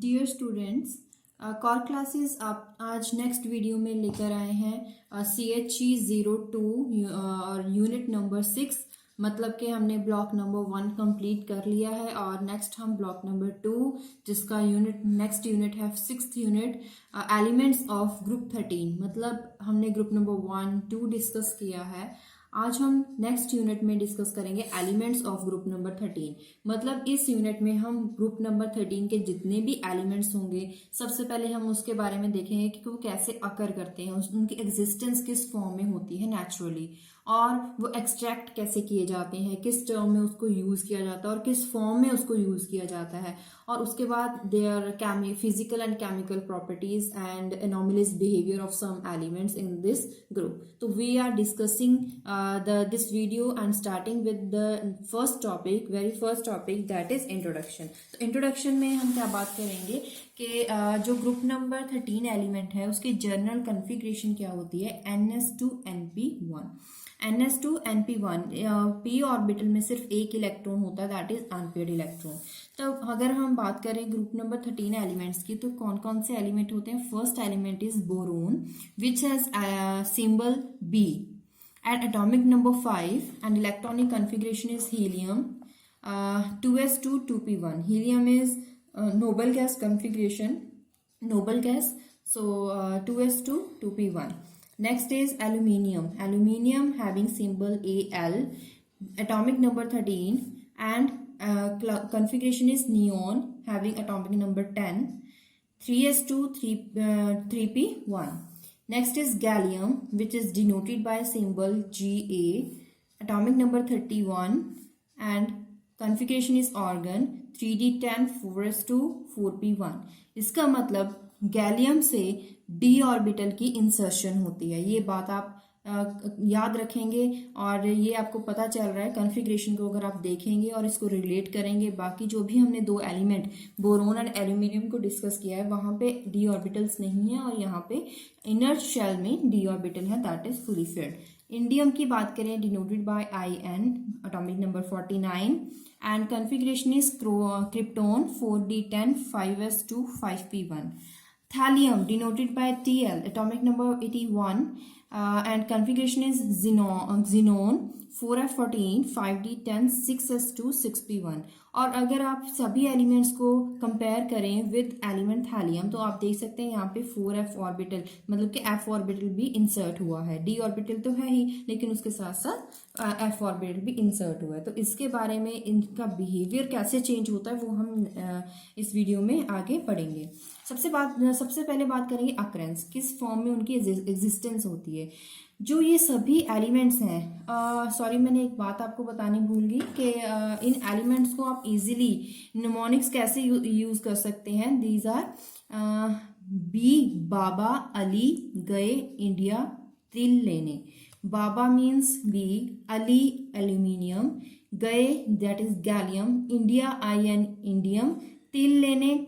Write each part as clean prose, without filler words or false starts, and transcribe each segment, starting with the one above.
Dear students, core classes आप आज next video में लेकर आए हैं CHE 02 और यूनिट नंबर 6। मतलब कि हमने ब्लॉक नंबर 1 कंप्लीट कर लिया है और नेक्स्ट हम ब्लॉक नंबर 2 जिसका नेक्स्ट यूनिट है 6th unit, elements of group 13। मतलब हमने ग्रुप नंबर 1 2 डिस्कस किया है। आज हम नेक्स्ट यूनिट में डिस्कस करेंगे एलिमेंट्स ऑफ ग्रुप नंबर 13। मतलब इस यूनिट में हम ग्रुप नंबर 13 के जितने भी एलिमेंट्स होंगे सबसे पहले हम उसके बारे में देखेंगे कि वो कैसे अकर करते हैं, उनकी एग्जिस्टेंस किस फॉर्म में होती है नेचुरली, और वो एक्सट्रैक्ट कैसे किए जाते हैं, किस टर्म में उसको यूज किया जाता है और किस फॉर्म में उसको यूज किया जाता है। और उसके बाद their physical and chemical properties and anomalies behaviour of some elements in this group. तो we are discussing this video and starting with the very first topic, that is introduction। तो इंट्रोडक्शन में हम क्या बात करेंगे कि जो ग्रुप नंबर 13 एलिमेंट है उसकी जनरल कन्फिग्रेशन क्या होती है, NS2NP1। NS2NP1 p ऑर्बिटल में सिर्फ एक इलेक्ट्रॉन होता है, दैट इज अनपेयर्ड इलेक्ट्रॉन। तो अगर हम बात करें ग्रुप नंबर 13 एलिमेंट्स की तो कौन कौन से एलिमेंट होते हैं। First element is boron which has symbol B at atomic number 5 and electronic configuration is helium 2s2 2p1. Helium is noble gas configuration, noble gas, so 2s2 2p1. Next is aluminium, aluminium having symbol Al, atomic number 13, and configuration is neon having atomic number 10, 3s2 3p1. Next is gallium, which is denoted by symbol Ga, atomic number 31, and configuration is argon 3d10 4s2 4p1। इसका मतलब gallium से d orbital की insertion होती है। ये बात आप याद रखेंगे और ये आपको पता चल रहा है कॉन्फ़िगरेशन को अगर आप देखेंगे और इसको रिलेट करेंगे। बाकी जो भी हमने दो एलिमेंट बोरोन एंड एल्यूमिनियम को डिस्कस किया है वहां पे d ऑर्बिटल्स नहीं है और यहाँ पे इनर शेल में d ऑर्बिटल है, that is fully filled. Indium की बात करें denoted by In, atomic number 49, and configuration is krypton 4d10 5s2 5p1। Thallium denoted by Tl, atomic number 81, and configuration is xenon 4f14 5d10 6s2 6p1। और अगर आप सभी elements को compare करें with element thallium तो आप देख सकते हैं यहाँ पे 4f ऑर्बिटल, मतलब कि f ऑर्बिटल भी इंसर्ट हुआ है। d ऑर्बिटल तो है ही लेकिन उसके साथ साथ f ऑर्बिटल भी इंसर्ट हुआ है। तो इसके बारे में इनका बिहेवियर कैसे चेंज होता है वो हम इस वीडियो में आगे पढ़ेंगे। सबसे पहले बात करेंगे अकरेंस, किस फॉर्म में उनकी एग्जिस्टेंस होती है। जो ये सभी एलिमेंट्स हैं, सॉरी मैंने एक बात आपको बतानी भूल गई कि इन एलिमेंट्स को आप इजीली निमोनिक्स कैसे यूज कर सकते हैं। दीज आर बी बाबा, अली, गए, इंडिया, तिल लेने। बाबा मीन्स बी, अली एल्यूमिनियम, गए that is gallium, India IN indium, तिल लेने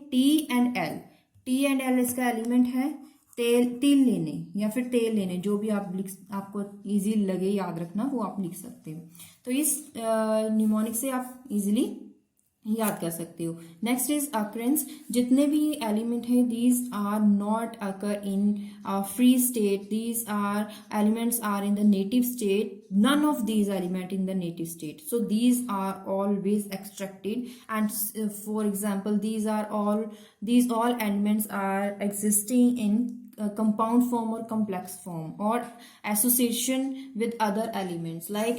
T&L इसका एलिमेंट है। तिल लेने या फिर तेल लेने, जो भी आपको इजी लगे याद रखना वो आप लिख सकते हो। तो इस निमोनिक से आप इजीली याद कर सकते हो। नेक्स्ट इज अकरेंस, जितने भी एलिमेंट है these are not occur in free state, these are elements are in the native state, none of these element in the native state, so these are always extracted, and for example these all elements are existing in compound form or complex form or association with other elements like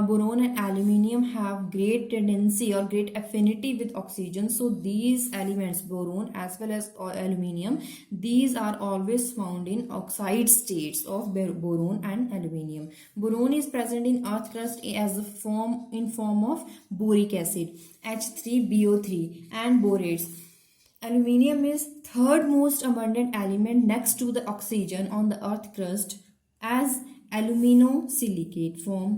boron and aluminium have great tendency or great affinity with oxygen, so these elements boron as well as aluminium, these are always found in oxide states of boron and aluminium. Boron is present in earth crust as a form of boric acid H3BO3 and borates. Aluminium is third most abundant element next to the oxygen on the earth crust as aluminosilicate form.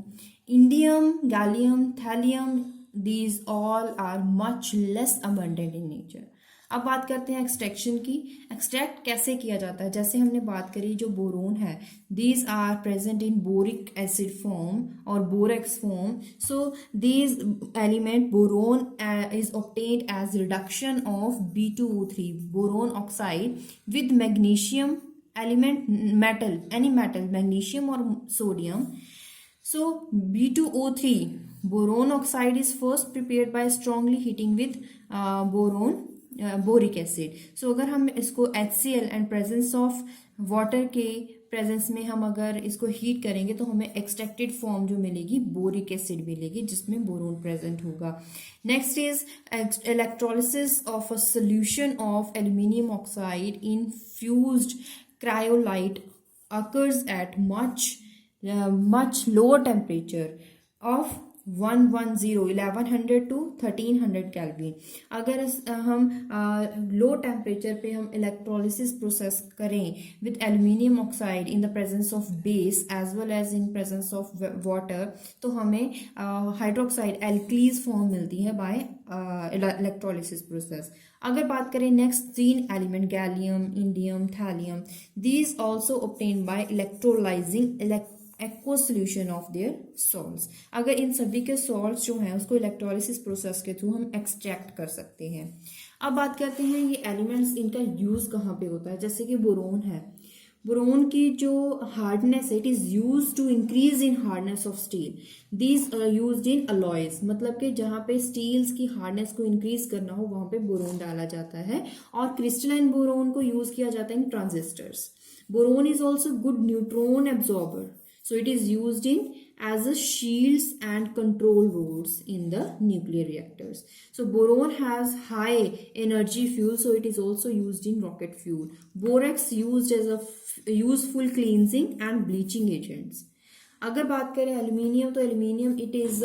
Indium, gallium, thallium, these all are much less abundant in nature. अब बात करते हैं extraction की। Extract कैसे किया जाता है, जैसे हमने बात करी जो बोरोन है, these are present in boric acid form और borax form. So these element boron is obtained as reduction of B2O3 boron oxide with magnesium element metal, any metal, magnesium or sodium. So B2O3 boron oxide is first prepared by strongly heating with boric acid. So अगर हम इसको HCl and presence of water के presence में हम अगर इसको heat करेंगे तो हमें एक्सट्रैक्टेड फॉर्म जो मिलेगी बोरिक एसिड मिलेगी जिसमें बोरोन प्रेजेंट होगा। Next is electrolysis of a solution of aluminium oxide in fused cryolite occurs at much lower temperature of 1100 to 1300 केल्विन। अगर हम लो टेम्परेचर पे हम इलेक्ट्रोलिसिस प्रोसेस करें with aluminium oxide in the presence of base as well as in presence of water, तो हमें hydroxide एल्कीलीज form मिलती है बाय इलेक्ट्रोलिसिस प्रोसेस। अगर बात करें next 3 element gallium, indium, thallium, these also obtain bye electrolysing aqueous solution of their salts. अगर इन सभी के सॉल्ट्स जो हैं उसको इलेक्ट्रोलिसिस प्रोसेस के थ्रू हम एक्सट्रैक्ट कर सकते हैं। अब बात करते हैं ये एलिमेंट्स, इनका यूज कहाँ पे होता है। जैसे कि बोरोन है, बोरोन की जो हार्डनेस है, it is use to increase in hardness of steel. These are used in alloys, मतलब कि जहाँ पे स्टील्स की हार्डनेस को इंक्रीज करना हो वहां पे बोरोन डाला जाता है। और क्रिस्टलाइन बोरोन को यूज किया जाता है in transistors. Boron is also good neutron absorber, so it is used in as a shields and control rods in the nuclear reactors. So boron has high energy fuel, so it is also used in rocket fuel. Borax used as a useful cleansing and bleaching agents. अगर बात करें aluminium, तो aluminium it is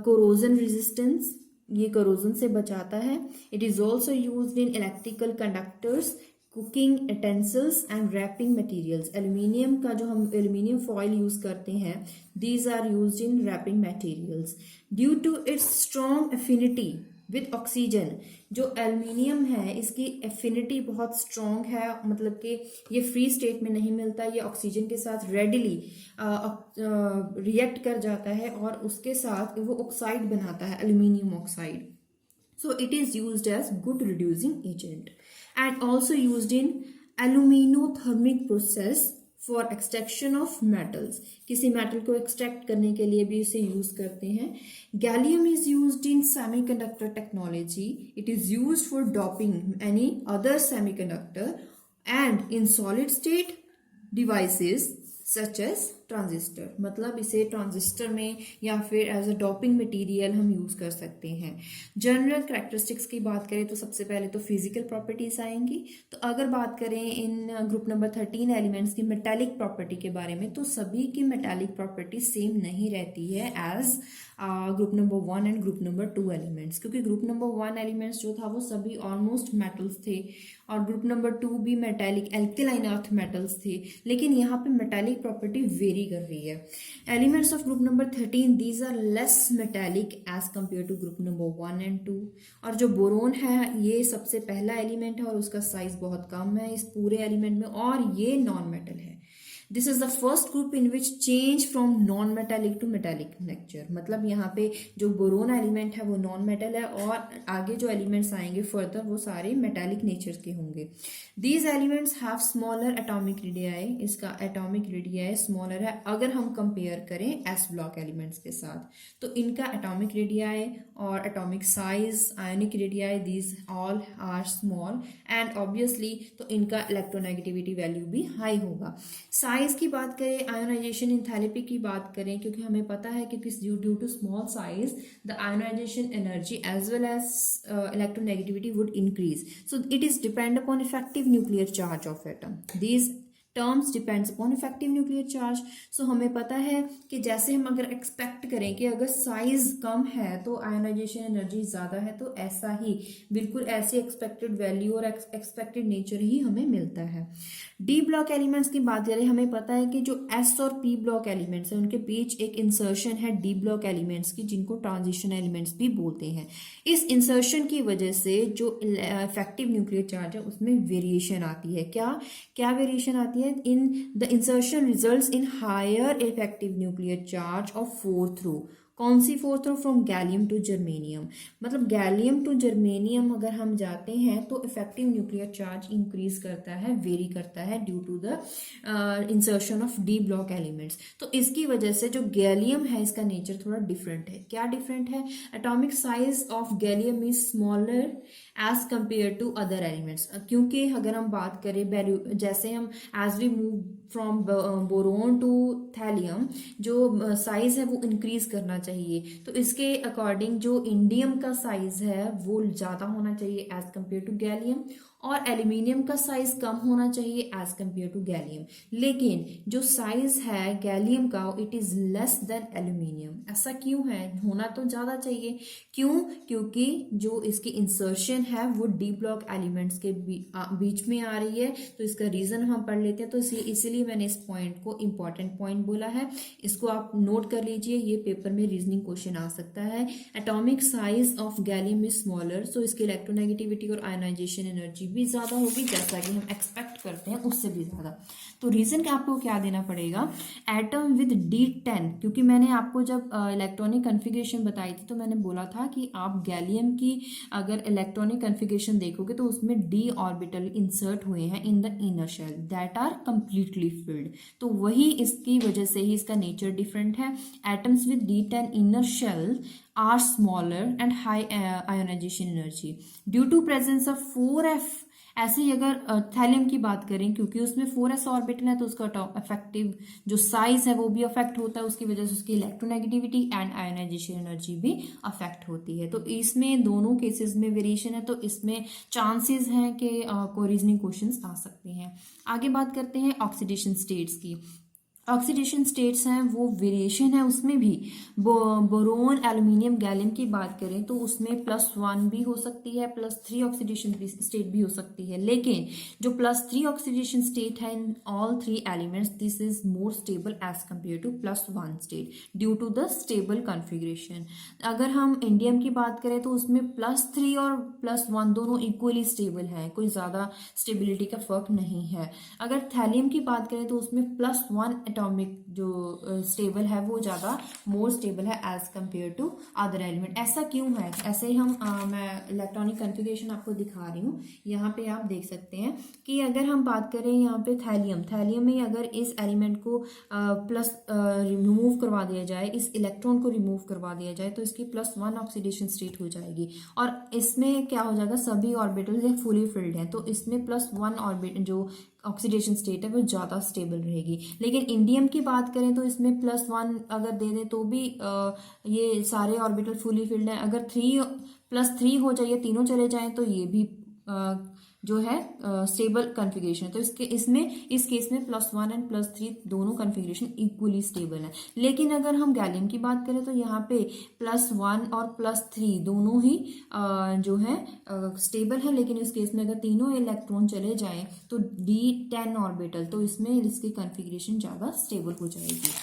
corrosion resistance, ये corrosion से बचाता है। It is also used in electrical conductors, cooking utensils and wrapping materials. Aluminium का जो हम एल्यूमिनियम फॉइल यूज करते हैं, these are used in wrapping materials. Due to its strong affinity with oxygen, जो एल्यूमिनियम है इसकी एफिनिटी बहुत strong है, मतलब कि ये फ्री स्टेट में नहीं मिलता, ये ऑक्सीजन के साथ रेडिली रिएक्ट कर जाता है और उसके साथ वो ऑक्साइड बनाता है, aluminium oxide. So it is used as good reducing agent and also used in aluminothermic process for extraction of metals. किसी मेटल को एक्सट्रैक्ट करने के लिए भी इसे यूज करते हैं। Gallium is used in semiconductor technology. It is used for doping any other semiconductor and in solid state devices such as transistor, मतलब इसे ट्रांजिस्टर में या फिर एज अ डोपिंग मटेरियल हम यूज कर सकते हैं। जनरल कैरेक्टरिस्टिक्स की बात करें तो सबसे पहले तो फिजिकल प्रॉपर्टीज आएंगी। तो अगर बात करें इन ग्रुप नंबर 13 एलिमेंट्स की मेटालिक प्रॉपर्टी के बारे में, तो सभी की मेटालिक प्रॉपर्टी सेम नहीं रहती है age group number 1 and group number 2 elements, क्योंकि ग्रुप नंबर 1 एलिमेंट्स जो था वो सभी ऑलमोस्ट मेटल्स थे और ग्रुप नंबर 2 भी मेटालिक एल्केलाइन अर्थ मेटल्स थे, लेकिन यहाँ पे मेटालिक प्रॉपर्टी वेरी कर रही है। Elements of group number 13 these are less metallic as compare to group number 1 and 2। और जो बोरोन है ये सबसे पहला एलिमेंट है और उसका साइज बहुत कम है इस पूरे एलिमेंट में, और ये नॉन मेटल है। This is the first group in which change from non metallic to metallic nature, मतलब यहाँ पे जो बोरोन एलिमेंट है वो नॉन मेटल है और आगे जो एलिमेंट्स आएंगे फर्दर वो सारे मेटालिक नेचर के होंगे। These elements have smaller atomic radii, इसका एटॉमिक रेडियाई स्मॉलर है अगर हम कंपेयर करें एस ब्लॉक एलिमेंट्स के साथ। तो इनका एटॉमिक रेडियाई और atomic size, ionic radii, these all are small and obviously तो इनका इलेक्ट्रोनेगेटिविटी वैल्यू भी हाई होगा। साइज की बात करें, आयोनाइजेशन एंथैल्पी की बात करें, क्योंकि हमें पता है कि due to small size the ionisation energy as well as electronegativity would increase, so it is depend upon effective nuclear charge of atom. These terms depends upon effective nuclear charge. So हमें पता है कि जैसे हम अगर expect करें कि अगर साइज कम है तो आयोनाइजेशन एनर्जी ज़्यादा है, तो ऐसा ही बिल्कुल ऐसे एक्सपेक्टेड वैल्यू और एक्सपेक्टेड नेचर ही हमें मिलता है। डी ब्लॉक एलिमेंट्स की बात करें, हमें पता है कि जो एस और पी ब्लॉक एलिमेंट्स हैं उनके बीच एक इंसर्शन है डी ब्लॉक एलिमेंट्स की, जिनको ट्रांजिशन एलिमेंट्स भी बोलते हैं। इस इंसर्शन की वजह से जो इफेक्टिव न्यूक्लियर चार्ज है उसमें वेरिएशन आती है। क्या क्या वेरिएशन आती है? In the insertion results in higher effective nuclear charge of 4 through. कौन सी 4 through? From gallium to germanium. मतलब गैलियम टू जर्मेनियम अगर हम जाते हैं तो इफेक्टिव न्यूक्लियर चार्ज इंक्रीज करता है, वेरी करता है due to the insertion of d block elements. तो इसकी वजह से जो गैलियम है इसका नेचर थोड़ा डिफरेंट है। क्या डिफरेंट है? Atomic size of gallium is smaller as compare to other elements. क्योंकि अगर हम बात करें जैसे हम as we move from boron to thallium, जो साइज है वो इंक्रीज करना चाहिए, तो इसके अकॉर्डिंग जो इंडियम का साइज है वो ज्यादा होना चाहिए एज कंपेयर टू गैलियम, और एल्यूमिनियम का साइज कम होना चाहिए एज कंपेयर टू गैलियम। लेकिन जो साइज है गैलियम का it is less than aluminium. ऐसा क्यों है? होना तो ज्यादा चाहिए। क्यों? क्योंकि जो इसकी इंसर्शन है वो डी ब्लॉक एलिमेंट्स के बीच में आ रही है। तो इसका रीजन हम पढ़ लेते हैं। तो इसीलिए मैंने इस पॉइंट को इंपॉर्टेंट पॉइंट बोला है, इसको आप नोट कर लीजिए, ये पेपर में रीजनिंग क्वेश्चन आ सकता है। Atomic size of gallium is smaller, so इसकी इलेक्ट्रोनेगेटिविटी और आयनाइजेशन एनर्जी भी ज्यादा होगी, जैसा कि हम एक्सपेक्ट करते हैं उससे भी ज्यादा। तो रीजन का आपको क्या देना पड़ेगा? एटम विद D10, क्योंकि मैंने आपको जब इलेक्ट्रॉनिक कन्फिगरेशन बताई थी तो मैंने बोला था कि आप गैलियम की अगर इलेक्ट्रॉनिक कन्फिगरेशन देखोगे तो उसमें D ऑर्बिटल इंसर्ट हुए हैं in the inner shell that are completely filled. तो वही इसकी वजह से ही इसका नेचर डिफरेंट है। Atoms with D10 inner shell are smaller and high ionization energy due to presence of 4f। ऐसे ही अगर थैलियम की बात करें, क्योंकि उसमें 4s ऑर्बिटल है तो उसका इफेक्टिव जो साइज है वो भी अफेक्ट होता है, उसकी वजह से उसकी इलेक्ट्रोनेगेटिविटी एंड आयोनाइजेशन एनर्जी भी अफेक्ट होती है। तो इसमें दोनों केसेस में वेरिएशन है, तो इसमें चांसेस हैं कि कोई रीजनिंग क्वेश्चंस आ सकते हैं। आगे बात करते हैं ऑक्सीडेशन स्टेट्स की। ऑक्सीडेशन स्टेट्स हैं वो वेरिएशन है उसमें भी। बोरोन एल्यूमिनियम गैलियम की बात करें तो उसमें +1 भी हो सकती है, +3 ऑक्सीडेशन स्टेट भी हो सकती है। लेकिन जो +3 ऑक्सीडेशन स्टेट है in all 3 elements, this is more stable as compare to +1 state due to the stable configuration. अगर हम इंडियम की बात करें तो उसमें +3 और +1 दोनों इक्वली स्टेबल हैं, कोई ज़्यादा स्टेबिलिटी का फर्क नहीं है। अगर थैलियम की बात करें तो उसमें +1 एटॉमिक जो स्टेबल है वो ज़्यादा मोर स्टेबल है as compare to other element. ऐसा क्यों है? ऐसे ही हम मैं इलेक्ट्रॉनिक कन्फिगरेशन आपको दिखा रही हूँ, यहाँ पे आप देख सकते हैं कि अगर हम बात करें यहाँ पे थैलियम में अगर इस एलिमेंट को प्लस रिमूव करवा दिया जाए, इस इलेक्ट्रॉन को रिमूव करवा दिया जाए तो इसकी +1 ऑक्सीडेशन स्टेट हो जाएगी, और इसमें क्या हो जाएगा, सभी ऑर्बिटल फुली फिल्ड हैं, तो इसमें +1 ऑर्बिट जो ऑक्सीडेशन स्टेट है वो ज़्यादा स्टेबल रहेगी। लेकिन इंडियम की बात करें तो इसमें +1 अगर दे दें तो भी ये सारे ऑर्बिटल फुली फिल्ड हैं। अगर 3+3 हो जाए, तीनों चले जाएं तो ये भी जो है स्टेबल कॉन्फ़िगरेशन है। तो इस केस में +1 एंड +3 दोनों कॉन्फ़िगरेशन इक्वली स्टेबल है। लेकिन अगर हम गैलियम की बात करें तो यहाँ पे +1 और +3 दोनों ही जो है स्टेबल है, लेकिन इस केस में अगर तीनों इलेक्ट्रॉन चले जाएं तो D10 ऑर्बिटल, तो इसमें इसकी कॉन्फ़िगरेशन ज़्यादा स्टेबल हो जाएगी।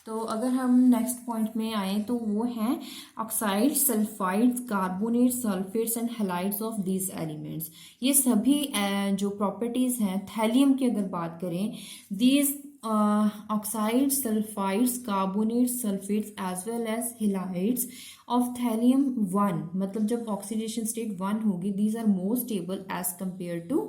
तो अगर हम नेक्स्ट पॉइंट में आए तो वो हैं oxide, sulphides, carbonate, sulphates and halides of these elements. ये सभी जो प्रॉपर्टीज हैं थैलियम की अगर बात करें, these oxide, sulphides, carbonate, sulphates as well as halides of thallium 1, मतलब जब ऑक्सीडेशन स्टेट 1 होगी, these are more stable as compare to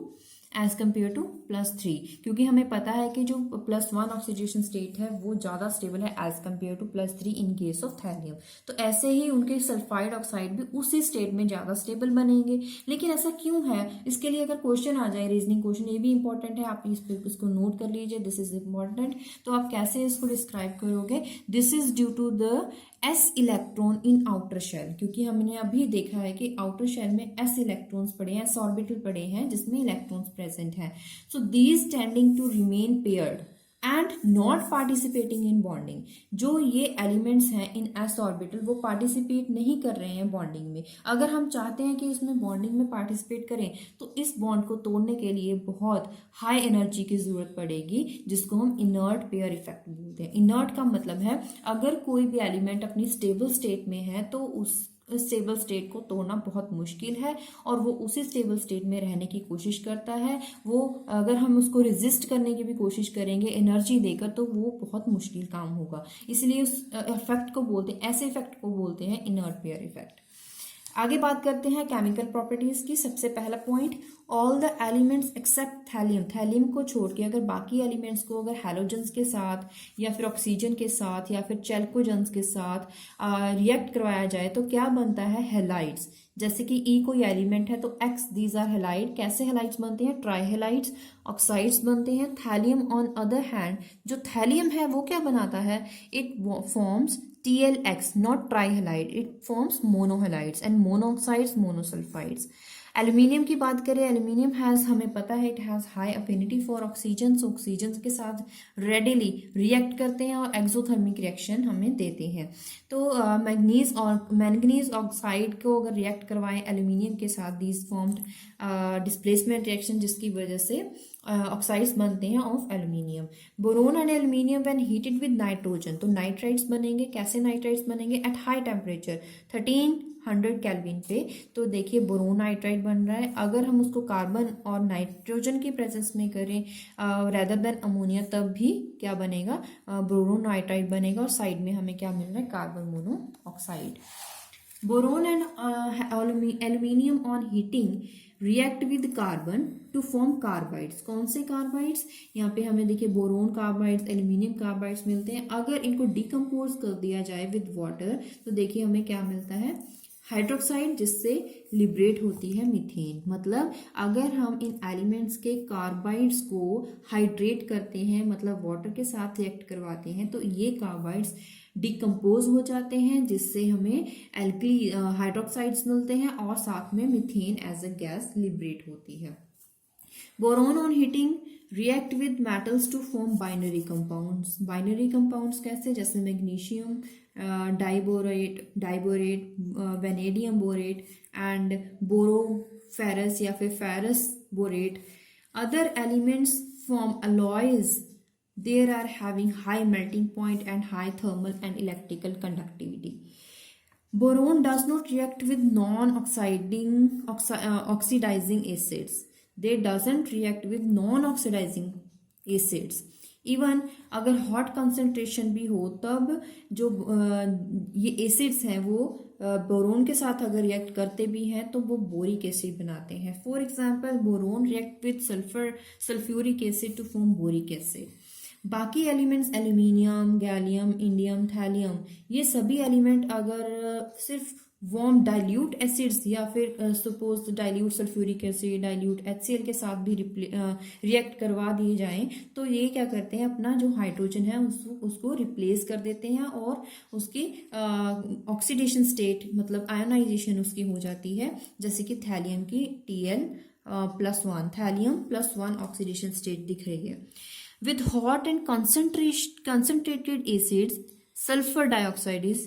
+3, क्योंकि हमें पता है कि जो +1 ऑक्सीडेशन स्टेट है वो ज़्यादा स्टेबल है as compare to +3 in case of thallium. तो ऐसे ही उनके सल्फाइड ऑक्साइड भी उसी स्टेट में ज़्यादा स्टेबल बनेंगे। लेकिन ऐसा क्यों है? इसके लिए अगर क्वेश्चन आ जाए, रीजनिंग क्वेश्चन, ये भी इंपॉर्टेंट है, आप इसको नोट कर लीजिए, दिस इज इंपॉर्टेंट। तो आप कैसे इसको डिस्क्राइब करोगे? This is due to the s electron in outer shell, क्योंकि हमने अभी देखा है कि आउटर शेल में एस इलेक्ट्रॉन्स पड़े हैं, एस ऑर्बिटल पड़े हैं जिसमें इलेक्ट्रॉन्स प्रेजेंट हैं. So these tending to remain paired and not participating in bonding. जो ये एलिमेंट्स हैं इन एस ऑर्बिटल वो पार्टिसिपेट नहीं कर रहे हैं बॉन्डिंग में. अगर हम चाहते हैं कि इसमें बॉन्डिंग में पार्टिसिपेट करें तो इस बॉन्ड को तोड़ने के लिए बहुत हाई एनर्जी की जरूरत पड़ेगी, जिसको हम इनर्ट पेयर इफेक्ट बोलते हैं. इनर्ट का मतलब है अगर कोई भी एलिमेंट अपनी स्टेबल स्टेट में है तो उस स्टेबल स्टेट को तोड़ना बहुत मुश्किल है और वो उसी स्टेबल स्टेट में रहने की कोशिश करता है. वो अगर हम उसको रेजिस्ट करने की भी कोशिश करेंगे एनर्जी देकर तो वो बहुत मुश्किल काम होगा. इसलिए उस इफेक्ट को बोलते हैं, ऐसे इफेक्ट को बोलते हैं इनर्ट पेयर इफेक्ट. आगे बात करते हैं केमिकल प्रॉपर्टीज की. सबसे पहला point, all the elements except thallium. Thallium को छोड़ के अगर बाकी एलिमेंट्स को अगर हैलोजेंस के साथ या फिर ऑक्सीजन के साथ या फिर चेल्कोजेंस के साथ रिएक्ट करवाया जाए तो क्या बनता है, हेलाइड्स. जैसे कि ई कोई एलिमेंट है तो एक्स, दीज आर हेलाइड. कैसे हेलाइड्स बनते हैं, ट्राईहेलाइड्स, ऑक्साइड्स बनते हैं. थैलियम ऑन अदर हैंड, जो थैलियम है वो क्या बनाता है, it forms TLX, not trihalide. It forms monohalides and monoxides, monosulfides. Aluminium की बात करें, एल्यूमिनियम हैज़, हमें पता है it has high affinity for oxygen. Oxygen के साथ रेडिली रिएक्ट करते हैं और एक्सोथर्मिक रिएक्शन हमें देते हैं. तो मैंगनीज ऑक्साइड को अगर रिएक्ट करवाएं एल्यूमिनियम के साथ, दीज फॉर्म्ड डिस्प्लेसमेंट रिएक्शन जिसकी वजह से ऑक्साइड्स बनते हैं of aluminium. Boron and aluminium when heated with nitrogen, तो नाइट्राइड्स बनेंगे. कैसे नाइट्राइड्स बनेंगे, एट हाई टेम्परेचर 1300 केल्विन पे. तो देखिए बोरोन नाइट्राइड बन रहा है. अगर हम उसको कार्बन और नाइट्रोजन की प्रेजेंस में करें रेदर देन अमोनिया, तब भी क्या बनेगा, बोरोन नाइट्राइड बनेगा. और साइड में हमें क्या मिल रहा है, carbon monoxide. Boron and aluminium on heating react with carbon to form carbides. कौन से कार्बाइड्स, यहाँ पे हमें देखिए बोरोन कार्बाइड्स, एल्यूमिनियम कार्बाइड्स मिलते हैं. अगर इनको डिकम्पोज कर दिया जाए विद वाटर तो देखिए हमें क्या मिलता है, हाइड्रोक्साइड, जिससे लिबरेट होती है मीथेन. मतलब अगर हम इन एलिमेंट्स के कार्बाइड्स को हाइड्रेट करते हैं, मतलब वाटर के साथ रिएक्ट करवाते हैं, तो ये कार्बाइड्स डिकम्पोज हो जाते हैं जिससे हमें एल्कली हाइड्रोक्साइड्स मिलते हैं और साथ में methane as a gas liberate होती है. Boron on heating react with metals to form binary compounds. Binary compounds कैसे, जैसे magnesium diborate, vanadium borate and boroferrous या फिर ferrous borate. Other elements form alloys. There are having high melting point and high thermal and electrical conductivity. Boron does not react with oxidizing acids. They doesn't react with non-oxidizing acids. Even अगर hot concentration भी हो तब जो ये acids हैं वो boron के साथ अगर रिएक्ट करते भी हैं तो वो बोरिक एसिड बनाते हैं. For example boron react with sulphuric acid to form boric acid. बाकी elements aluminium, gallium, indium, thallium, ये सभी एलिमेंट अगर सिर्फ वार्म डाइल्यूट एसिड्स या फिर suppose dilute sulphuric acid, dilute HCl के साथ भी रिएक्ट करवा दिए जाएं तो ये क्या करते हैं, अपना जो हाइड्रोजन है उसको रिप्लेस कर देते हैं और उसकी ऑक्सीडेशन स्टेट मतलब आयोनाइजेशन उसकी हो जाती है. जैसे कि थैलियम की Tl+1, थैलियम +1 ऑक्सीडेशन स्टेट दिख रही है. With hot and concentrated acids, sulfur dioxide is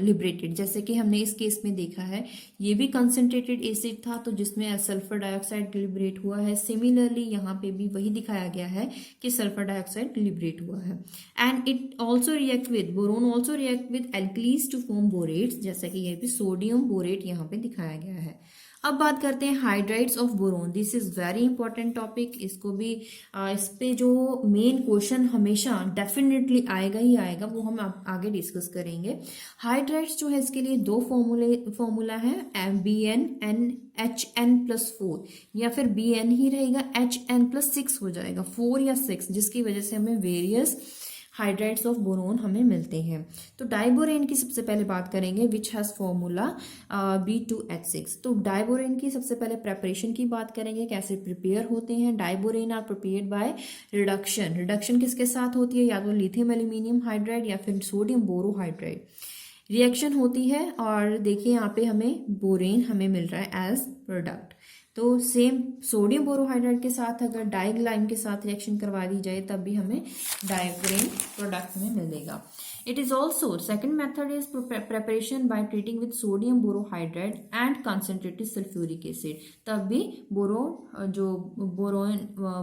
liberated. जैसे कि हमने इस केस में देखा है, ये भी concentrated acid था तो जिसमें सल्फर डाइऑक्साइड लिबरेट हुआ है. सिमिलरली यहाँ पे भी वही दिखाया गया है कि सल्फर डाइऑक्साइड लिबरेट हुआ है. And it also react with boron also react with alkalies to form borates. जैसा कि ये भी सोडियम बोरेट यहाँ पे दिखाया गया है. अब बात करते हैं hydrides of boron. This is very important topic. इसको भी इस पे जो मेन क्वेश्चन हमेशा डेफिनेटली आएगा ही आएगा वो हम आगे डिस्कस करेंगे. हाइड्राइड्स जो है इसके लिए दो फॉर्मूला है, BnNHn+4 या फिर Bn ही रहेगा, Hn+6 हो जाएगा, 4 या 6, जिसकी वजह से हमें वेरियस हाइड्राइड्स ऑफ बोरोन हमें मिलते हैं. तो डाइबोरेन की सबसे पहले बात करेंगे विच हैज फॉर्मूला B2H6. तो डाइबोरेन की सबसे पहले प्रेपरेशन की बात करेंगे, कैसे प्रिपेयर होते हैं. Diborane are prepared by reduction. Reduction किसके साथ होती है, या तो लिथियम एल्यूमिनियम हाइड्राइड या फिर सोडियम बोरोहाइड्राइड. रिएक्शन होती है और देखिए यहाँ पे हमें बोरेन हमें मिल रहा है एज प्रोडक्ट। तो सेम सोडियम बोरोहाइड्राइड के साथ अगर डाइग्लाइम के साथ रिएक्शन करवा दी जाए तब भी हमें डाइब्रेन प्रोडक्ट में मिलेगा। It is also second method is preparation by treating with sodium borohydride and concentrated sulfuric acid। तब भी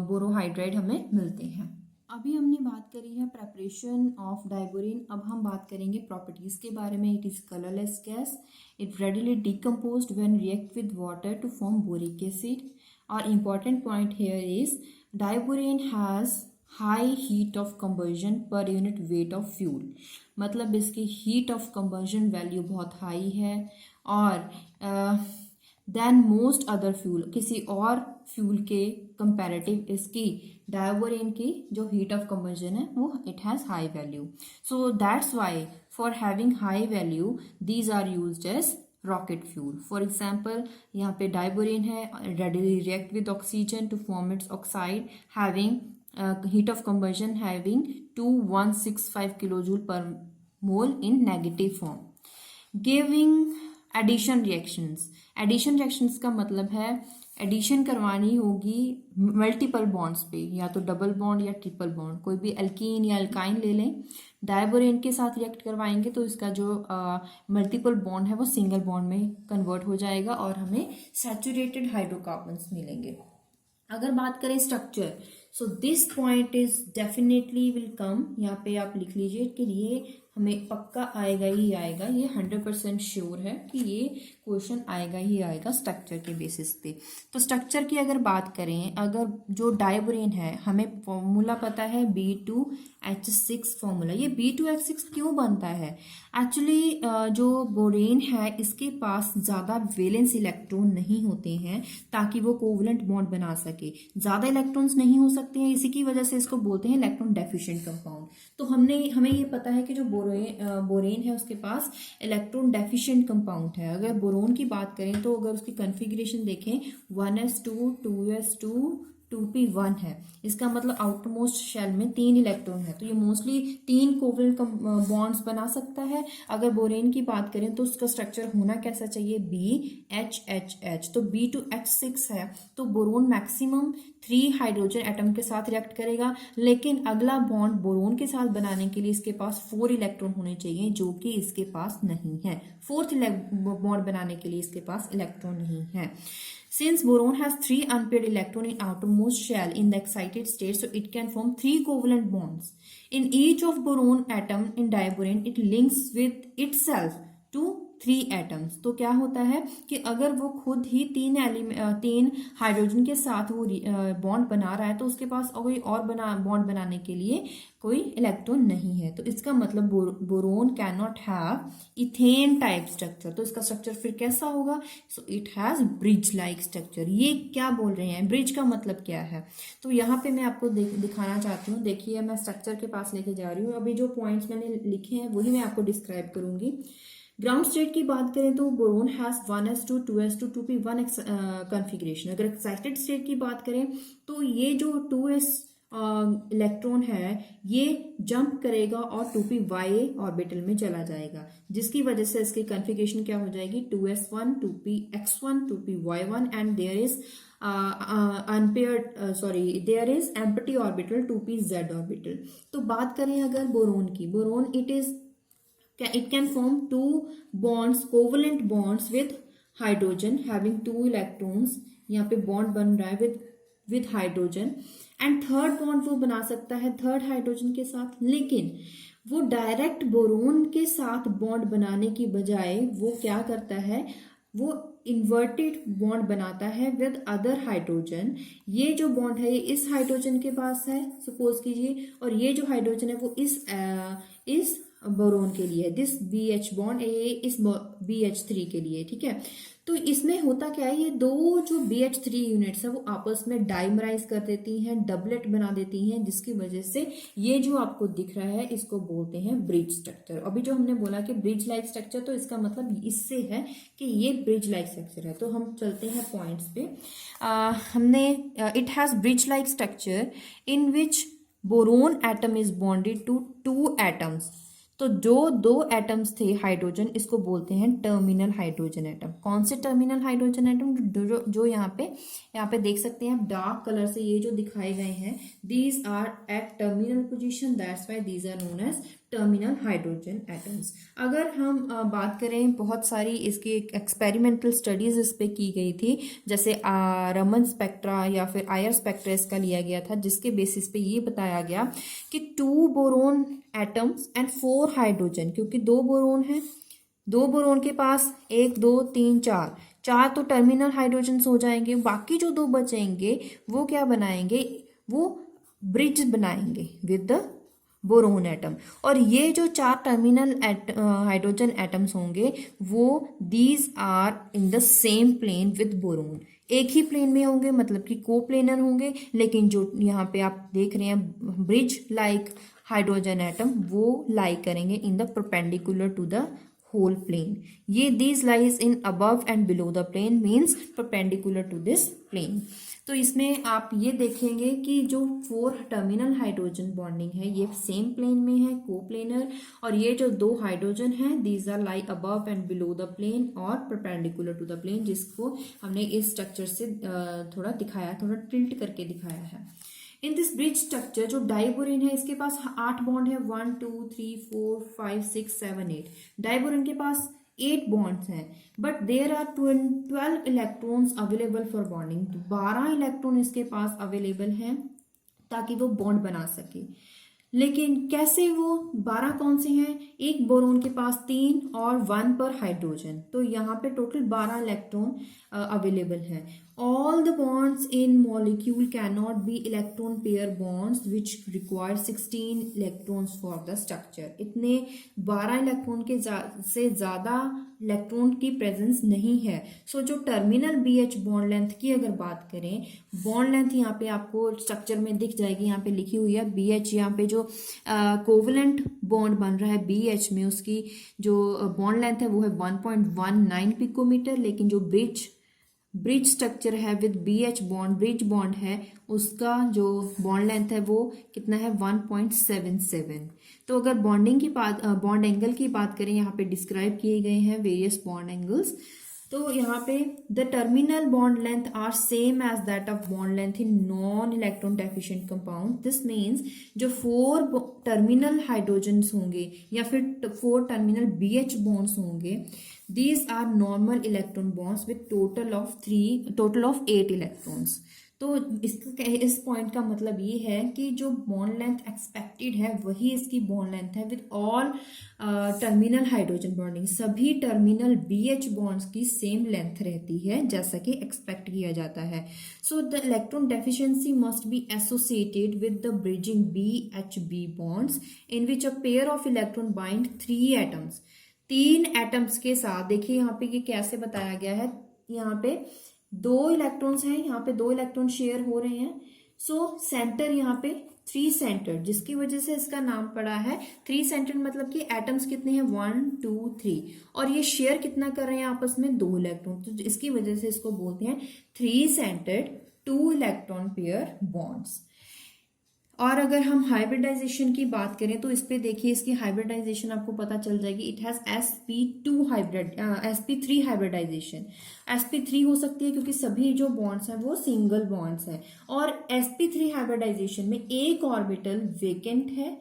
बोरोहाइड्राइड हमें मिलते हैं। अभी हमने बात करी है प्रेपरेशन ऑफ डाइबोरेन। अब हम बात करेंगे प्रॉपर्टीज के बारे में। It is colourless gas, it readily decomposed when react with water to form boric acid. और important point here is diborane has high heat of combustion per unit weight of fuel. मतलब इसकी heat of combustion value बहुत high है और then most other fuel, किसी और fuel के comparative इसकी डाइबोरेन की जो हीट ऑफ कंबर्जन है वो it has high value. So that's why for having high value these are used as rocket fuel. For example यहाँ पे डाइबोरेन है, readily react with oxygen to form its oxide having heat of conversion having 2165 kilojoule per mole in negative form। Giving addition reactions। addition reactions का मतलब है addition करवानी होगी multiple bonds पे, या तो डबल बॉन्ड या ट्रिपल बॉन्ड, कोई भी एल्कीन या अल्काइन ले लें, डाइबोरेन के साथ रिएक्ट करवाएंगे तो इसका जो मल्टीपल बॉन्ड है वो सिंगल बॉन्ड में कन्वर्ट हो जाएगा और हमें सैचुरेटेड हाइड्रोकार्बन्स मिलेंगे। अगर बात करें structure, so this point is definitely will come. यहाँ पे आप लिख लीजिए कि ये हमें पक्का आएगा ही आएगा, ये 100% श्योर है कि ये क्वेश्चन आएगा ही आएगा स्ट्रक्चर के बेसिस पे। तो स्ट्रक्चर की अगर बात करें, अगर जो डाइबोरेन है हमें फॉर्मूला पता है B2H6 फॉर्मूला। ये B2H6 क्यों बनता है? एक्चुअली जो बोरेन है इसके पास ज़्यादा वैलेंस इलेक्ट्रॉन नहीं होते हैं ताकि वो कोवलेंट बॉन्ड बना सके। ज़्यादा इलेक्ट्रॉन्स नहीं हो सकते हैं, इसी की वजह से इसको बोलते हैं इलेक्ट्रॉन डेफिशिएंट कंपाउंड। तो हमें ये पता है कि जो बोरेन है उसके पास इलेक्ट्रॉन डेफिशिएंट कंपाउंड है। अगर बोरोन की बात करें तो अगर उसकी कॉन्फ़िगरेशन देखें 1s2 2s2 2p1 है, इसका मतलब आउटरमोस्ट शेल में 3 इलेक्ट्रॉन है, तो ये मोस्टली 3 कोवलेंट बॉन्ड्स बना सकता है। अगर बोरेन की बात करें तो उसका स्ट्रक्चर होना कैसा चाहिए? BHHH। तो B2H6 है तो बोरोन मैक्सिमम 3 हाइड्रोजन एटम के साथ रिएक्ट करेगा, लेकिन अगला बॉन्ड बोरोन के साथ बनाने के लिए इसके पास 4 इलेक्ट्रॉन होने चाहिए जो कि इसके पास नहीं है। 4th बॉन्ड बनाने के लिए इसके पास इलेक्ट्रॉन नहीं है। Since boron has 3 unpaired electron in outermost shell in the excited state, so it can form 3 covalent bonds. In each of boron atom in diborane, it links with itself to 3 atoms। तो क्या होता है कि अगर वो खुद ही 3 hydrogen के साथ वो बॉन्ड बना रहा है तो उसके पास कोई और बॉन्ड बनाने के लिए कोई इलेक्ट्रॉन नहीं है। तो इसका मतलब boron can not have ethane type structure. तो इसका स्ट्रक्चर फिर कैसा होगा? So it has bridge like structure. ये क्या बोल रहे हैं? ब्रिज का मतलब क्या है? तो यहाँ पे मैं आपको दिखाना चाहती हूँ। देखिए मैं स्ट्रक्चर के पास लेके जा रही हूँ। अभी जो पॉइंट्स मैंने लिखे हैं वही मैं आपको डिस्क्राइब करूंगी। ग्राउंड स्टेट की बात करें तो boron has 1s2 2s2 2p1 configuration. अगर एक्साइटेड स्टेट की बात करें तो ये जो 2s इलेक्ट्रॉन है ये जंप करेगा और 2py ऑर्बिटल में चला जाएगा, जिसकी वजह से इसकी कॉन्फ़िगरेशन क्या हो जाएगी? 2s1 2px1 2py1 and there is empty orbital 2pz orbital. तो बात करें अगर बोरोन की, boron it can form 2 bonds, covalent bonds with hydrogen having 2 electrons। यहाँ पे बॉन्ड बन रहा है with hydrogen, and third bond वो बना सकता है थर्ड हाइड्रोजन के साथ, लेकिन वो डायरेक्ट बोरोन के साथ बॉन्ड बनाने की बजाय वो क्या करता है? वो इन्वर्टेड बॉन्ड बनाता है विद अदर हाइड्रोजन। ये जो बॉन्ड है ये इस हाइड्रोजन के पास है सपोज कीजिए, और ये जो हाइड्रोजन है वो इस बोरोन के लिए, दिस BH बॉन्ड इस BH3 के लिए, ठीक है। तो इसमें होता क्या है? ये दो जो BH3 यूनिट्स है वो आपस में डाइमराइज कर देती हैं, डबलेट बना देती हैं, जिसकी वजह से ये जो आपको दिख रहा है इसको बोलते हैं ब्रिज स्ट्रक्चर। अभी जो हमने बोला कि ब्रिज लाइक स्ट्रक्चर, तो इसका मतलब इससे है कि ये ब्रिज लाइक स्ट्रक्चर है। तो हम चलते हैं पॉइंट्स पे। हमने it has bridge like structure in which boron atom is bonded to 2 atoms. तो जो दो एटम्स थे हाइड्रोजन, इसको बोलते हैं टर्मिनल हाइड्रोजन एटम। कौन से टर्मिनल हाइड्रोजन एटम? जो यहाँ पे देख सकते हैं आप डार्क कलर से ये जो दिखाए गए हैं, these are at terminal position, that's why these are known as terminal hydrogen atoms. अगर हम बात करें, बहुत सारी इसकी एक्सपेरिमेंटल स्टडीज इस पे की गई थी, जैसे रमन स्पेक्ट्रा या फिर आयर स्पेक्ट्रा इसका लिया गया था, जिसके बेसिस पे ये बताया गया कि 2 बोरोन एटम्स एंड 4 हाइड्रोजन, क्योंकि 2 बोरोन है, 2 बोरोन के पास 1 2 3 4 तो टर्मिनल हाइड्रोजन हो जाएंगे, बाकी जो 2 बचेंगे वो क्या बनाएंगे? वो ब्रिज बनाएंगे विद द बोरोन एटम। और ये जो 4 टर्मिनल हाइड्रोजन एटम्स होंगे वो these are in the same plane with boron, एक ही प्लेन में होंगे, मतलब कि कोप्लेनर होंगे। लेकिन जो यहाँ पे आप देख रहे हैं ब्रिज लाइक हाइड्रोजन एटम, वो लाई करेंगे in the perpendicular to the whole plane. ये these lies in above and below the plane means perpendicular to this plane. तो इसमें आप ये देखेंगे कि जो 4 टर्मिनल हाइड्रोजन बॉन्डिंग है ये सेम प्लेन में है, कोप्लेनर। और ये जो 2 हाइड्रोजन हैं, these are lie above and below the plane और परपेंडिकुलर टू द प्लेन, जिसको हमने इस स्ट्रक्चर से थोड़ा दिखाया, थोड़ा टिल्ट करके दिखाया है। इन दिस ब्रिज स्ट्रक्चर जो डाइबोरेन है, इसके पास 8 बॉन्ड है, 1 2 3 4 5 6 7 8। डाइबोरेन के पास 8 बॉन्ड्स हैं, but there are 12 electrons available for bonding. 12 electron इसके पास अवेलेबल हैं ताकि वो बॉन्ड बना सके। लेकिन कैसे वो 12 कौन से हैं? एक बोरोन के पास 3 और 1 पर हाइड्रोजन, तो यहाँ पे टोटल 12 इलेक्ट्रॉन अवेलेबल हैं। All the bonds in molecule cannot be electron pair bonds which require 16 electrons for the structure. इतने 12 इलेक्ट्रॉन के से ज़्यादा इलेक्ट्रॉन की प्रेजेंस नहीं है। सो जो टर्मिनल BH बॉन्ड लेंथ की अगर बात करें, बॉन्ड लेंथ यहाँ पे आपको स्ट्रक्चर में दिख जाएगी, यहाँ पे लिखी हुई है BH। यहाँ पे जो कोवलेंट बॉन्ड बन रहा है BH में, उसकी जो बॉन्ड लेंथ है वो है 1.19 पिकोमीटर। लेकिन जो ब्रिज स्ट्रक्चर है with BH bond, bridge bond है, उसका जो बॉन्ड लेंथ है वो कितना है? 1.77। तो अगर बॉन्डिंग की बात, बॉन्ड एंगल की बात करें, यहाँ पे डिस्क्राइब किए गए हैं वेरियस बॉन्ड एंगल्स। तो यहाँ पे the terminal bond length are same as that of bond length in non electron deficient compound. This means जो 4 टर्मिनल हाइड्रोजन्स होंगे या फिर 4 टर्मिनल BH बॉन्ड्स होंगे, these are normal electron bonds with total of 8 electrons। तो इस point का मतलब ये है कि जो बॉन्ड लेंथ एक्सपेक्टेड है वही इसकी बॉन्ड लेंथ है with all terminal hydrogen bonding. सभी टर्मिनल BH बॉन्ड्स की सेम लेंथ रहती है जैसा कि एक्सपेक्ट किया जाता है। So the electron deficiency must be associated with the bridging BHB bonds in which a pair of electron bind 3 atoms. 3 atoms के साथ, देखिए यहाँ पे ये कैसे बताया गया है, यहाँ पे 2 इलेक्ट्रॉन्स हैं, यहाँ पे 2 इलेक्ट्रॉन शेयर हो रहे हैं। सो सेंटर यहाँ पे 3 सेंटर, जिसकी वजह से इसका नाम पड़ा है 3 सेंटर। मतलब कि एटम्स कितने हैं? 1 2 3, और ये शेयर कितना कर रहे हैं आपस में? 2 इलेक्ट्रॉन। तो इसकी वजह से इसको बोलते हैं 3 सेंटर्ड 2 इलेक्ट्रॉन पेयर बॉन्ड्स। और अगर हम हाइब्रिडाइजेशन की बात करें तो इस पे देखिए, इसकी हाइब्रिडाइजेशन आपको पता चल जाएगी। It has sp3 hybridisation. sp3 हो सकती है क्योंकि सभी जो बॉन्ड्स हैं वो सिंगल बॉन्ड्स हैं। और sp3 हाइब्रिडाइजेशन में एक ऑर्बिटल वेकेंट है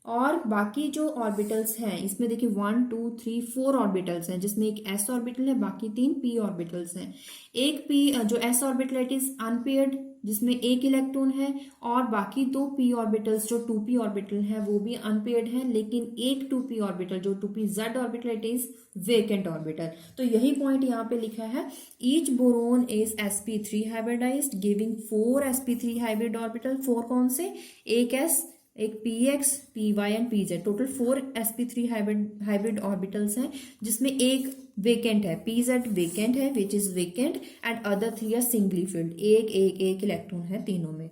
और बाकी जो ऑर्बिटल्स हैं, इसमें देखिए 1 2 3 4 ऑर्बिटल्स हैं, जिसमें एक s ऑर्बिटल है, बाकी 3 p ऑर्बिटल्स हैं। एक p जो s orbital it is unpaired, जिसमें एक इलेक्ट्रॉन है, और बाकी 2 p ऑर्बिटल्स जो 2p ऑर्बिटल है वो भी अनपेयर्ड है, लेकिन एक 2p ऑर्बिटल जो 2p z orbital it is vacant orbital. तो यही पॉइंट यहाँ पे लिखा है, each boron is sp3 hybridized giving 4 sp3 hybrid orbital. 4 कौन से? एक s, एक px, py एंड pz, total 4 sp3 hybrid orbitals हैं, जिसमें एक वेकेंट है, pz वेकेंट है which is vacant, and other 3 are singly filled, एक इलेक्ट्रॉन है तीनों में।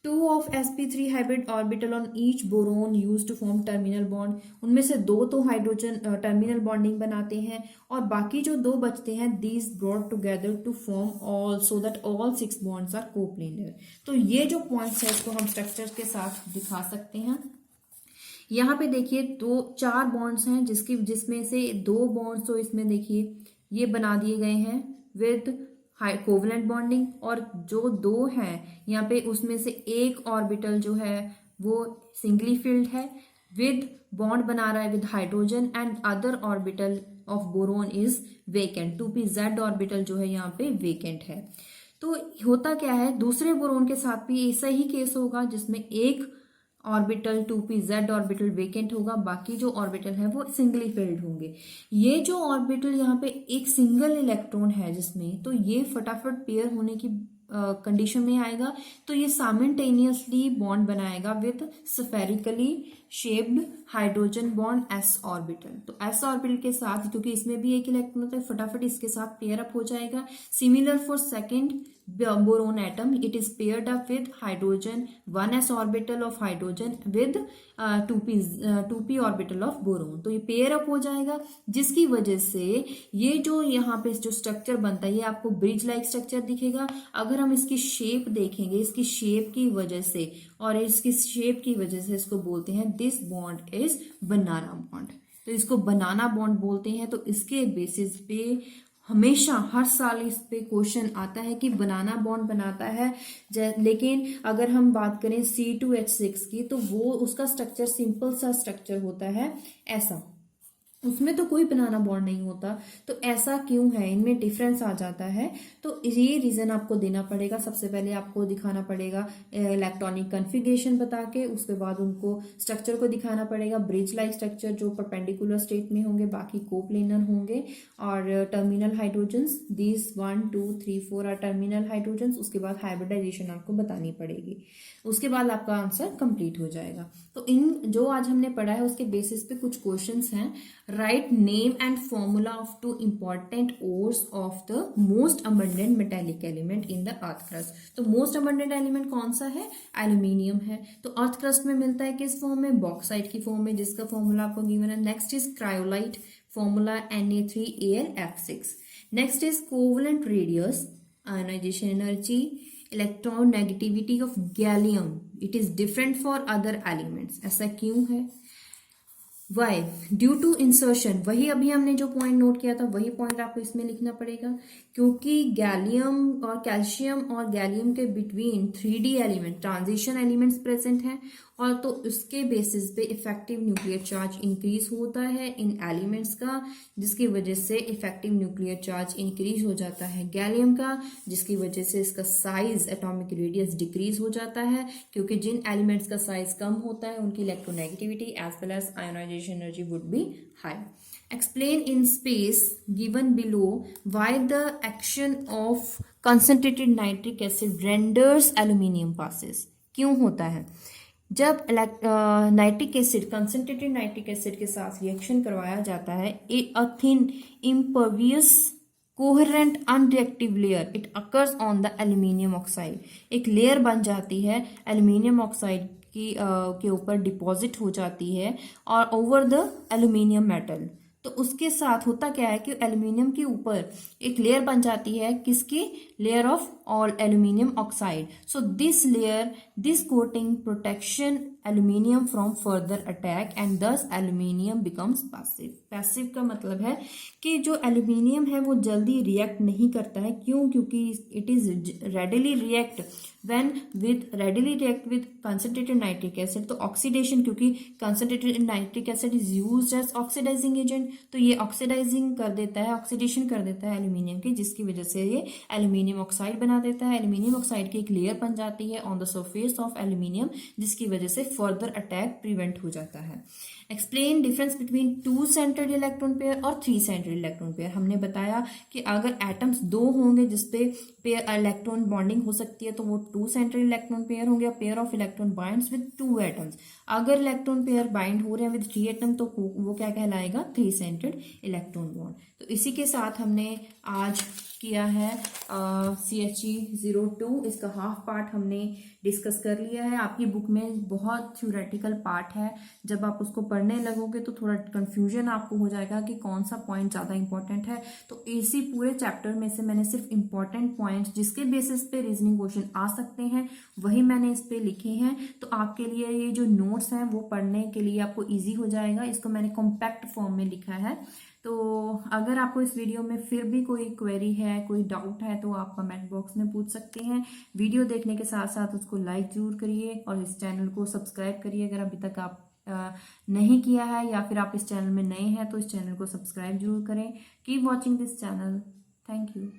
2 of sp3 hybrid orbital on each boron use to form terminal bond. उनमें से 2 तो हाइड्रोजन टर्मिनल बॉन्डिंग बनाते हैं, और बाकी जो 2 बचते हैं these brought together to form all, so that all 6 bonds are coplanar. तो ये जो पॉइंट्स है इसको हम स्ट्रक्चर के साथ दिखा सकते हैं। यहाँ पे देखिए दो 4 बॉन्ड्स हैं जिसमें से 2 बॉन्ड्स तो इसमें देखिए ये बना दिए गए हैं विद कोवलेंट बॉन्डिंग, और जो 2 हैं यहाँ पे उसमें से एक ऑर्बिटल जो है वो सिंगली फिल्ड है विद बॉन्ड बना रहा है with hydrogen, and other orbital of boron is vacant. 2p z orbital जो है यहाँ पे वेकेंट है। तो होता क्या है, दूसरे बोरोन के साथ भी ऐसा ही केस होगा जिसमें एक orbital 2p z orbital vacant होगा, बाकी जो ऑर्बिटल है वो सिंगली फिल्ड होंगे। ये जो ऑर्बिटल यहाँ पे एक सिंगल इलेक्ट्रॉन है जिसमें, तो ये फटाफट पेयर होने की कंडीशन में आएगा, तो ये साइमल्टेनियसली बॉन्ड बनाएगा with spherically shaped hydrogen bond s orbital. तो s ऑर्बिटल के साथ, क्योंकि इसमें भी एक इलेक्ट्रॉन होता है, फटाफट इसके साथ पेयर अप हो जाएगा। Similar for second boron atom, it is paired up with hydrogen 1s orbital of hydrogen with 2p orbital of boron। तो ये पेयर अप हो जाएगा, जिसकी वजह से ये जो यहाँ पे जो स्ट्रक्चर बनता है ये आपको ब्रिज लाइक स्ट्रक्चर दिखेगा। अगर हम इसकी शेप देखेंगे, इसकी शेप की वजह से और इसकी शेप की वजह से इसको बोलते हैं this bond is banana bond. तो इसको बनाना बॉन्ड बोलते हैं। तो इसके बेसिस पे हमेशा हर साल इस पे क्वेश्चन आता है कि बनाना बॉन्ड बनाता है। लेकिन अगर हम बात करें C2H6 की, तो वो उसका स्ट्रक्चर सिंपल सा स्ट्रक्चर होता है ऐसा, उसमें तो कोई बनाना बॉन्ड नहीं होता। तो ऐसा क्यों है, इनमें डिफरेंस आ जाता है। तो ये रीजन आपको देना पड़ेगा। सबसे पहले आपको दिखाना पड़ेगा इलेक्ट्रॉनिक कन्फिगरेशन बता के, उसके बाद उनको स्ट्रक्चर को दिखाना पड़ेगा, ब्रिज लाइक स्ट्रक्चर जो परपेंडिकुलर स्टेट में होंगे, बाकी कोप्लेनर होंगे, और terminal hydrogens, this 1 2 3 4 are terminal hydrogens. उसके बाद हाइब्रिडाइजेशन आपको बतानी पड़ेगी, उसके बाद आपका आंसर कंप्लीट हो जाएगा। तो इन जो आज हमने पढ़ा है उसके बेसिस पे कुछ क्वेश्चंस हैं। Write name and formula of 2 important ores of the most abundant metallic element in the earth crust. तो मोस्ट अबंडेंट एलिमेंट कौन सा है, एल्यूमिनियम है। तो अर्थ क्रस्ट में मिलता है किस फॉर्म में, बॉक्साइट की फॉर्म में, जिसका फॉर्मूला आपको गिवन है। Next is cryolite, formula Na3Al(F6). Next is covalent radius, ionization energy, electron negativity of gallium, it is different for other elements. ऐसा क्यों है, वाई, ड्यू टू इंसर्शन। वही अभी हमने जो पॉइंट नोट किया था वही पॉइंट आपको इसमें लिखना पड़ेगा, क्योंकि गैलियम और कैल्शियम और गैलियम के between 3D element, transition elements present हैं, और तो उसके बेसिस पे इफेक्टिव न्यूक्लियर चार्ज इंक्रीज होता है इन एलिमेंट्स का, जिसकी वजह से इफेक्टिव न्यूक्लियर चार्ज इंक्रीज हो जाता है गैलियम का, जिसकी वजह से इसका साइज, एटॉमिक रेडियस डिक्रीज हो जाता है, क्योंकि जिन एलिमेंट्स का साइज कम होता है उनकी electronegativity as well as ionization energy would be high. Explain in space given below why the action of concentrated nitric acid renders aluminium passes। क्यों होता है, जब nitric acid, concentrated nitric acid के साथ रिएक्शन करवाया जाता है, a thin impervious coherent unreactive layer it occurs on the aluminium oxide. एक लेयर बन जाती है एल्यूमिनियम ऑक्साइड की के ऊपर डिपॉजिट हो जाती है और ओवर द एल्यूमिनियम मेटल। तो उसके साथ होता क्या है कि एल्यूमिनियम के ऊपर एक लेयर बन जाती है, किसकी, layer of all aluminium oxide. So this layer, this coating protection aluminium from further attack and दस एल्यूमिनियम बिकम्स पैसिव। पैसिव का मतलब है कि जो एल्यूमिनियम है वो जल्दी रिएक्ट नहीं करता है। क्यों, क्योंकि it is readily react with concentrated nitric acid. तो ऑक्सीडेशन, क्योंकि concentrated nitric acid is used as oxidizing agent, तो ये ऑक्सीडाइजिंग कर देता है, ऑक्सीडेशन कर देता है एल्यूमिनियम की, जिसकी वजह से ये एल्यूमिनियम ऑक्साइड बना देता है। एल्यूमिनियम ऑक्साइड की एक लेयर बन जाती है on the surface of aluminium, जिसकी वजह से फर्दर अटैक प्रिवेंट हो जाता है। Explain difference between 2 centred electron pair और 3 सेंटर्ड इलेक्ट्रॉन पेयर। हमने बताया कि अगर एटम्स 2 होंगे जिसपे पेयर इलेक्ट्रॉन बॉन्डिंग हो सकती है तो वो 2 सेंटर्ड इलेक्ट्रॉन पेयर होंगे। Pair of electron binds with 2 atoms. अगर इलेक्ट्रॉन पेयर बाइंड हो रहे हैं विद 3 एटम तो वो क्या कहलाएगा, 3 सेंटर्ड इलेक्ट्रॉन बॉन्ड। तो इसी के साथ हमने आज किया है CHE02। इसका हाफ पार्ट हमने डिस्कस कर लिया है। आपकी बुक में बहुत थ्योरेटिकल पार्ट है, जब आप उसको पढ़ने लगोगे तो थोड़ा कंफ्यूजन आपको हो जाएगा कि कौन सा पॉइंट ज़्यादा इंपॉर्टेंट है। तो इसी पूरे चैप्टर में से मैंने सिर्फ इंपॉर्टेंट पॉइंट्स जिसके बेसिस पे रीजनिंग क्वेश्चन आ सकते हैं वही मैंने इस पे लिखे हैं। तो आपके लिए ये जो नोट्स हैं वो पढ़ने के लिए आपको ईजी हो जाएगा। इसको मैंने कॉम्पैक्ट फॉर्म में लिखा है। तो अगर आपको इस वीडियो में फिर भी कोई क्वेरी है, कोई डाउट है, तो आप कमेंट बॉक्स में पूछ सकते हैं। वीडियो देखने के साथ साथ उसको लाइक जरूर करिए और इस चैनल को सब्सक्राइब करिए अगर अभी तक आप नहीं किया है, या फिर आप इस चैनल में नए हैं तो इस चैनल को सब्सक्राइब जरूर करें। Keep watching this channel. Thank you.